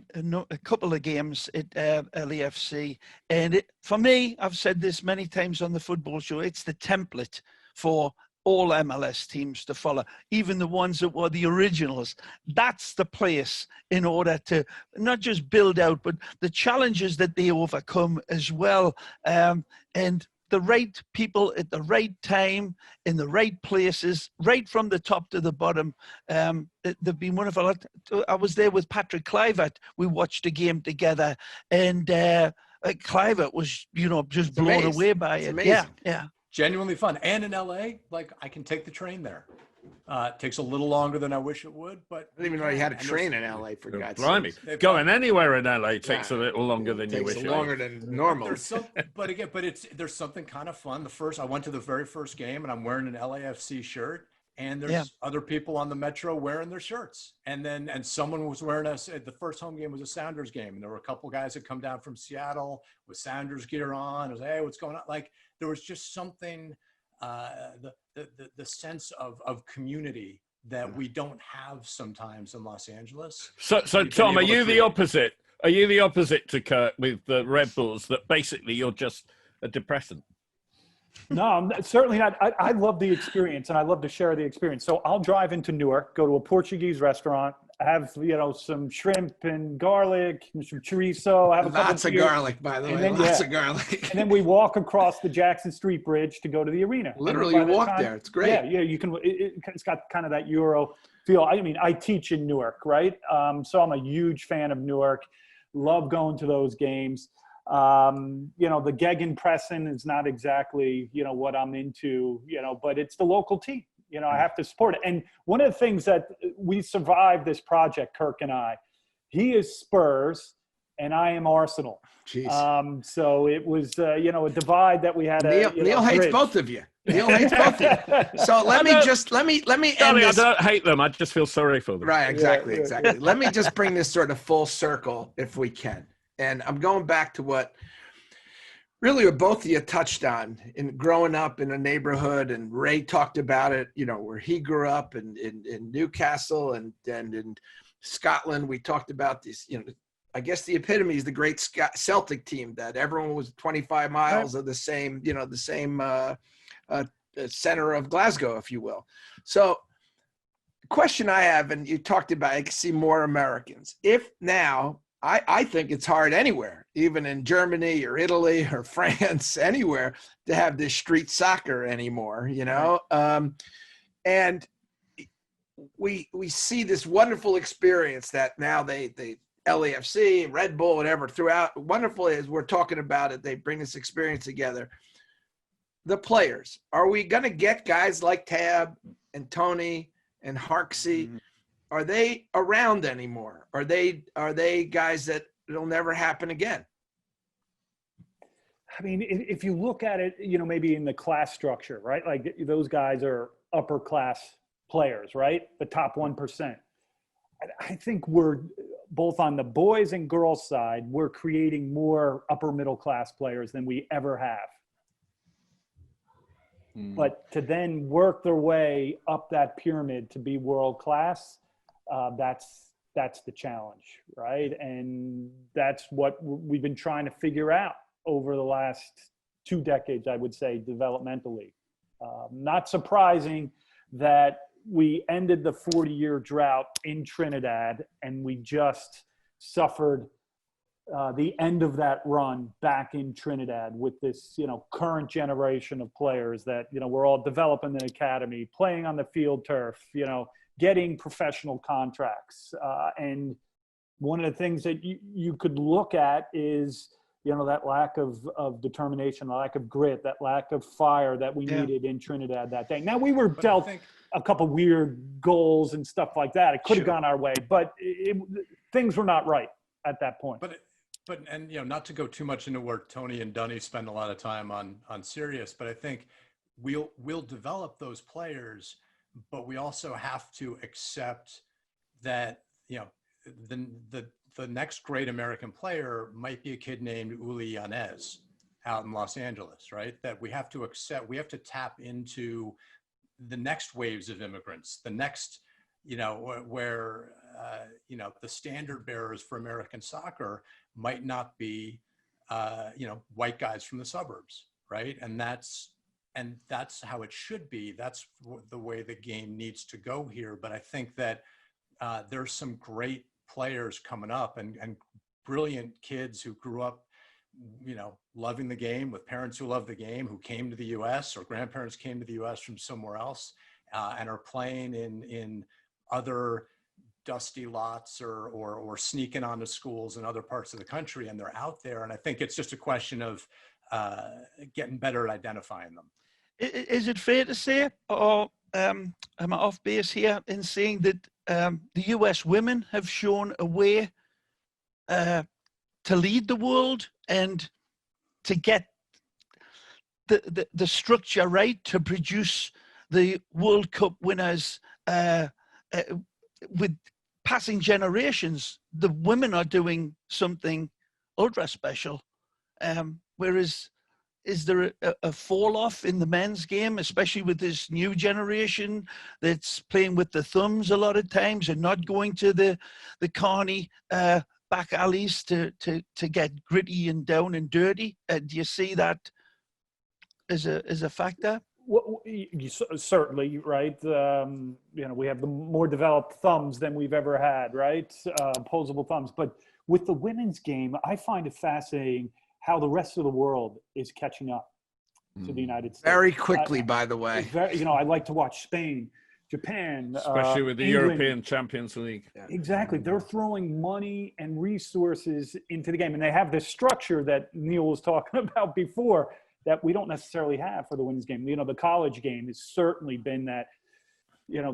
couple of games at LAFC, and for me, I've said this many times on the football show, it's the template for all MLS teams to follow, even the ones that were the originals. That's the place in order to not just build out, but the challenges that they overcome as well. And the right people at the right time, in the right places, right from the top to the bottom. They've been wonderful. I was there with Patrick Kluivert. We watched a game together, and Kluivert was, just blown away by it. Amazing. Yeah. Genuinely fun. And in LA, I can take the train there. It takes a little longer than I wish it would, but I didn't even know you had a train in LA, for God's sake. Going anywhere in LA takes a little longer than you wish. It takes longer than normal. There's something kind of fun. I went to the very first game and I'm wearing an LAFC shirt, and there's other people on the Metro wearing their shirts. And someone was wearing the first home game was a Sounders game. And there were a couple guys that come down from Seattle with Sounders gear on. It was, hey, what's going on? There was just something, the sense of community that we don't have sometimes in Los Angeles. So Tom, are you the opposite? Are you the opposite to Kirk with the Red Bulls, that basically you're just a depressant? No, certainly not. I love the experience, and I love to share the experience. So I'll drive into Newark, go to a Portuguese restaurant, have some shrimp and garlic, and some chorizo. Have lots of garlic, by the way. Lots of garlic. And then we walk across the Jackson Street Bridge to go to the arena. Literally, you walk there. It's great. Yeah. You can. It's got kind of that Euro feel. I mean, I teach in Newark, right? So I'm a huge fan of Newark. Love going to those games. The Gegenpressing is not exactly, what I'm into, but it's the local team, I have to support it. And one of the things that we survived this project, Kirk and I, he is Spurs and I am Arsenal. Jeez. So it was, a divide that we had. Neil hates bridge. both of you. Neil hates both of you. So let me end Darling, this. I don't hate them. I just feel sorry for them. Right, exactly. Yeah. Let me just bring this sort of full circle if we can. And I'm going back to what really both of you touched on in growing up in a neighborhood, and Ray talked about it, where he grew up in Newcastle and in Scotland. We talked about these, I guess the epitome is the great Celtic team that everyone was 25 miles of the same, center of Glasgow, if you will. So the question I have, and you talked about, I can see more Americans. If now, I think it's hard anywhere, even in Germany or Italy or France, anywhere, to have this street soccer anymore, and we see this wonderful experience that now they LAFC, Red Bull, whatever, throughout, wonderful as we're talking about it, they bring this experience together. The players, are we going to get guys like Tab and Tony and Harkes? Are they around anymore? Are they guys that it'll never happen again? I mean, if you look at it, maybe in the class structure, right? Like those guys are upper class players, right? The top 1%. I think we're both on the boys and girls side, we're creating more upper middle class players than we ever have. But to then work their way up that pyramid to be world class, that's the challenge, right? And that's what we've been trying to figure out over the last 2 decades, I would say, developmentally. Not surprising that we ended the 40-year drought in Trinidad, and we just suffered the end of that run back in Trinidad with this, current generation of players that, we're all developing an academy, playing on the field turf, getting professional contracts. And one of the things that you could look at is, that lack of determination, the lack of grit, that lack of fire that we needed in Trinidad that day. Now, we were dealt a couple weird goals and stuff like that. It could have gone our way, but things were not right at that point. But not to go too much into where Tony and Dunny spend a lot of time on Sirius, but I think we'll develop those players, but we also have to accept that the next great American player might be a kid named Uli Yanez out in Los Angeles, right? That we have to accept. We have to tap into the next waves of immigrants, the next, where the standard bearers for American soccer might not be, white guys from the suburbs, right? And that's how it should be. That's the way the game needs to go here. But I think that there's some great players coming up and brilliant kids who grew up, loving the game, with parents who love the game, who came to the U.S. or grandparents came to the U.S. from somewhere else, and are playing in other dusty lots or sneaking onto schools in other parts of the country, and they're out there. And I think it's just a question of getting better at identifying them. Is it fair to say, or am I off base here in saying that the US women have shown a way to lead the world and to get the structure right to produce the World Cup winners with passing generations? The women are doing something ultra special, whereas is there a fall off in the men's game, especially with this new generation that's playing with the thumbs a lot of times and not going to the Kearny back alleys to get gritty and down and dirty? Do you see that as a factor? Well, certainly, right? We have the more developed thumbs than we've ever had, right? Opposable thumbs. But with the women's game, I find it fascinating how the rest of the world is catching up to the United States. Very quickly, by the way. I like to watch Spain, Japan. Especially with the England. European Champions League. Exactly. They're throwing money and resources into the game. And they have this structure that Neil was talking about before that we don't necessarily have for the women's game. The college game has certainly been that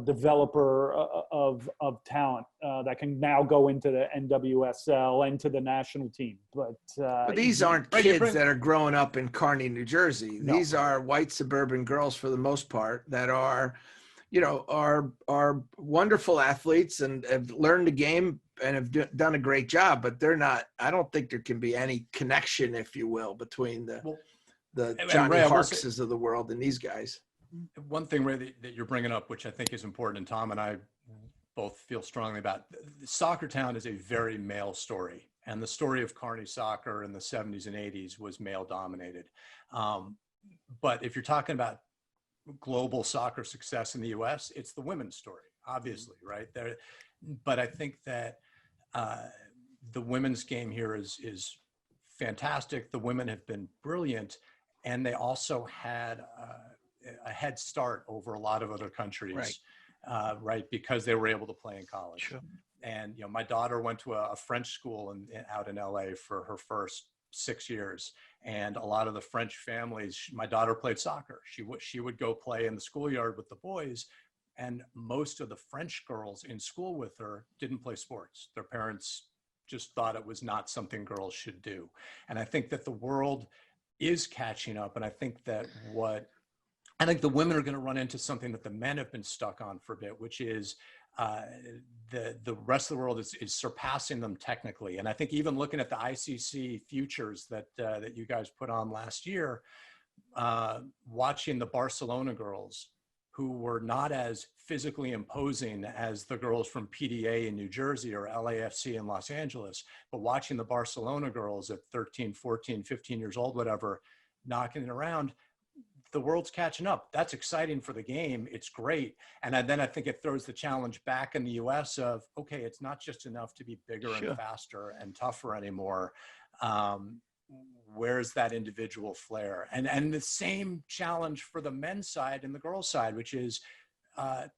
developer of talent that can now go into the NWSL and to the national team. But these aren't kids that are growing up in Kearny, New Jersey. No. These are white suburban girls for the most part that are wonderful athletes and have learned the game and have done a great job, but they're not, I don't think there can be any connection, if you will, between the Johnny Harkes of the world and these guys. One thing, Ray, that you're bringing up, which I think is important, and Tom and I both feel strongly about, Soccertown is a very male story. And the story of Kearny soccer in the 70s and 80s was male dominated. But if you're talking about global soccer success in the US, it's the women's story, obviously, right? But I think that the women's game here is fantastic. The women have been brilliant, and they also had a head start over a lot of other countries, right? Because they were able to play in college. Sure. And, my daughter went to a French school out in LA for her first 6 years. And a lot of the French families, my daughter played soccer. She would go play in the schoolyard with the boys. And most of the French girls in school with her didn't play sports. Their parents just thought it was not something girls should do. And I think that the world is catching up. And I think that the women are going to run into something that the men have been stuck on for a bit, which is the rest of the world is surpassing them technically. And I think even looking at the ICC futures that you guys put on last year, watching the Barcelona girls, who were not as physically imposing as the girls from PDA in New Jersey or LAFC in Los Angeles, but watching the Barcelona girls at 13, 14, 15 years old, whatever, knocking it around, the world's catching up. That's exciting for the game. It's great. And then I think it throws the challenge back in the US of, okay, it's not just enough to be bigger and faster and tougher anymore. Where's that individual flair? And the same challenge for the men's side and the girls' side, which is, out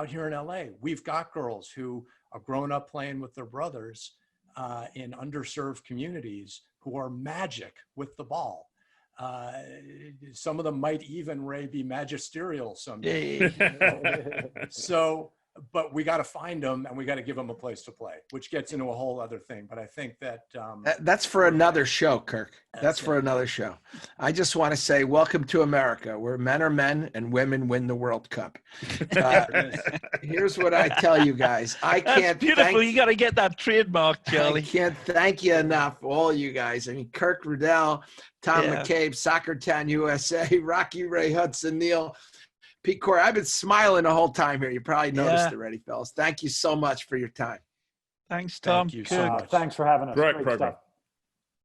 here in LA, we've got girls who are growing up playing with their brothers in underserved communities who are magic with the ball. Some of them might even, Ray, be magisterial someday. But we got to find them, and we got to give them a place to play, which gets into a whole other thing. But I think that that's for another show, Kirk. That's for another show. I just want to say, welcome to America, where men are men and women win the World Cup. Here's what I tell you guys. That's beautiful. You got to get that trademark, Charlie. I can't thank you enough, all you guys. I mean, Kirk Rudell, Tom McCabe, Soccertown USA, Rocky Ray Hudson, Neil, Pete Corey. I've been smiling the whole time here. You probably noticed already, fellas. Thank you so much for your time. Thanks, Tom. Thank you so much. Thanks for having us. Great Great program. stuff.